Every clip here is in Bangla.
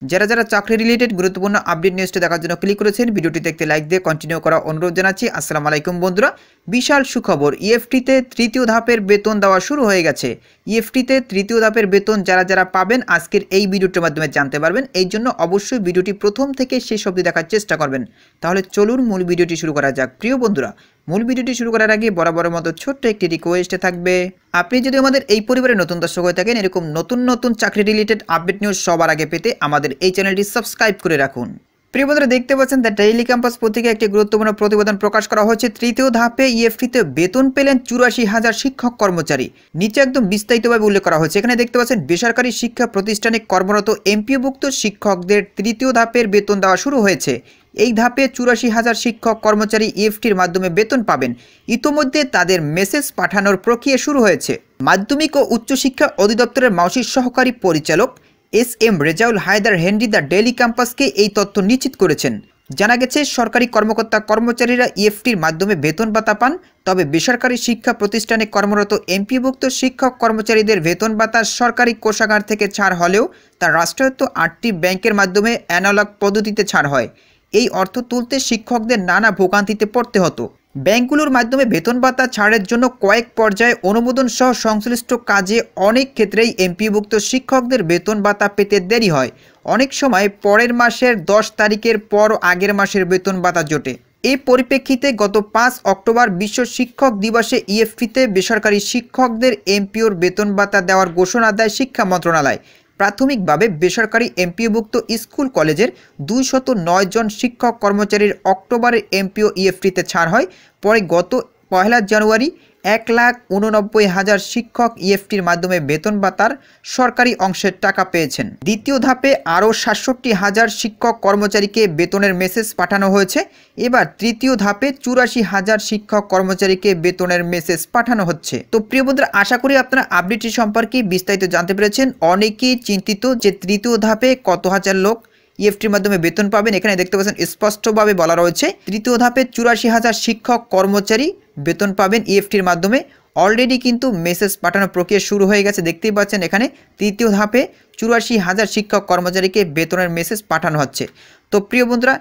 যারা যারা চাকরি রিলেটেড গুরুত্বপূর্ণ আপডেট নিউজটি দেখার জন্য ক্লিক করেছেন, ভিডিওটিতে একটি লাইক দিয়ে কন্টিনিউ করা অনুরোধ জানাচ্ছি। আসসালামু আলাইকুম বন্ধুরা, বিশাল সুখবর, ইএফটিতে তৃতীয় ধাপের বেতন দেওয়া শুরু হয়ে গেছে। ইএফটিতে তৃতীয় ধাপের বেতন যারা যারা পাবেন আজকের এই ভিডিওটির মাধ্যমে জানতে পারবেন। এই জন্য অবশ্যই ভিডিওটি প্রথম থেকে শেষ অবধি দেখার চেষ্টা করবেন। তাহলে চলুন মূল ভিডিওটি শুরু করা যাক। প্রিয় বন্ধুরা, মূল ভিডিওটি শুরু করার আগে বরাবরের মতো ছোট্ট একটি রিকোয়েস্ট থাকবে, আপনি যদি আমাদের এই পরিবারে নতুন দর্শক হয়ে থাকেন, এরকম নতুন নতুন চাকরি রিলেটেড আপডেট নিউজ সবার আগে পেতে আমাদের এই চ্যানেলটি সাবস্ক্রাইব করে রাখুন। প্রিয় বন্ধুরা, দেখতে পাচ্ছেন দ্য ডেইলি ক্যাম্পাস পত্রিকায় একটি গুরুত্বপূর্ণ প্রতিবেদন প্রকাশ করা হয়েছে। তৃতীয় ধাপে ইএফটিতে বেতন পেলেন 84,000 শিক্ষক কর্মচারী। নিচে একদম বিস্তারিতভাবে উল্লেখ করা হয়েছে। এখানে দেখতে পাচ্ছেন বেসরকারি শিক্ষা প্রতিষ্ঠানে কর্মরত এমপিওভুক্ত শিক্ষকদের তৃতীয় ধাপের বেতন দেওয়া শুরু হয়েছে। এই ধাপে 84,000 শিক্ষক কর্মচারী ইএফটির মাধ্যমে বেতন পাবেন। ইতোমধ্যে তাদের মেসেজ পাঠানোর প্রক্রিয়া শুরু হয়েছে। মাধ্যমিক ও উচ্চশিক্ষা অধিদপ্তরের মাওসির সহকারী পরিচালক S M. Rezaul Haider Henry the Daily ক্যাম্পাসকে এই তথ্য নিশ্চিত করেছেন। জানা গেছে, সরকারি কর্মকর্তা কর্মচারীরা ইএফটির মাধ্যমে বেতন ভাতা পান, তবে বেসরকারি শিক্ষা প্রতিষ্ঠানে কর্মরত এমপিভুক্ত শিক্ষক কর্মচারীদের বেতন ভাতা সরকারি কোষাগার থেকে ছাড় হলেও তা রাষ্ট্রায়ত্ত 8টি ব্যাংকের মাধ্যমে অ্যানালগ পদ্ধতিতে ছাড় হয়। এই অর্থ তুলতে শিক্ষকদের নানা ভোগান্তিতে পড়তে হতো। ব্যাংকগুলোর মাধ্যমে বেতন ভাতা ছাড়ের জন্য কয়েক পর্যায়ে অনুমোদন সহ সংশ্লিষ্ট কাজে অনেক ক্ষেত্রেই এমপিভুক্ত শিক্ষকদের বেতন ভাতা পেতে দেরি হয়। অনেক সময় পরের মাসের 10 তারিখের পর আগের মাসের বেতন ভাতা জোটে। এই পরিপ্রেক্ষিতে গত 5 অক্টোবর বিশ্ব শিক্ষক দিবসে ইএফটিতে বেসরকারি শিক্ষকদের এমপিওর বেতন ভাতা দেওয়ার ঘোষণা দেয় শিক্ষা মন্ত্রণালয়। প্রাথমিকভাবে বেসরকারি এমপিওভুক্ত স্কুল কলেজের 209 জন শিক্ষক কর্মচারীর অক্টোবরের এমপিও ইএফটিতে ছাড় হয়। পরে গত 1 জানুয়ারি 1,89,000 শিক্ষক ইএফটির মাধ্যমে বেতন ভাতার সরকারি অংশের টাকা পেয়েছেন। দ্বিতীয় ধাপে আরও 67,000 শিক্ষক কর্মচারীকে বেতনের মেসেজ পাঠানো হয়েছে। এবার তৃতীয় ধাপে 84,000 শিক্ষক কর্মচারীকে বেতনের মেসেজ পাঠানো হচ্ছে। তো প্রিয় বন্ধুরা, আশা করি আপনারা আপডেটটি সম্পর্কে বিস্তারিত জানতে পেরেছেন। অনেকেই চিন্তিত যে তৃতীয় ধাপে কত হাজার লোক ইএফটির মাধ্যমে বেতন পাবেন। এখানে দেখতে পাচ্ছেন স্পষ্টভাবে বলা রয়েছে, তৃতীয় ধাপে 84,000 শিক্ষক কর্মচারী বেতন পাবেন ইএফটির মাধ্যমে। অলরেডি কিন্তু মেসেজ পাঠানোর প্রক্রিয়া শুরু হয়ে গেছে। দেখতেই পাচ্ছেন এখানে তৃতীয় ধাপে 84,000 শিক্ষক কর্মচারীকে বেতনের মেসেজ পাঠানো হচ্ছে। তো প্রিয় বন্ধুরা,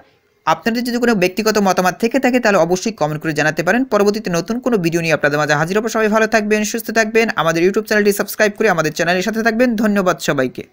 আপনাদের যদি কোনো ব্যক্তিগত মতামত থেকে থাকে তাহলে অবশ্যই কমেন্ট করে জানাতে পারেন। পরবর্তীতে নতুন কোনো ভিডিও নিয়ে আপনাদের মাঝে হাজির হব। সবাই ভালো থাকবেন, সুস্থ থাকবেন। আমাদের ইউটিউব চ্যানেলটি সাবস্ক্রাইব করে আমাদের চ্যানেলের সাথে থাকবেন। ধন্যবাদ সবাইকে।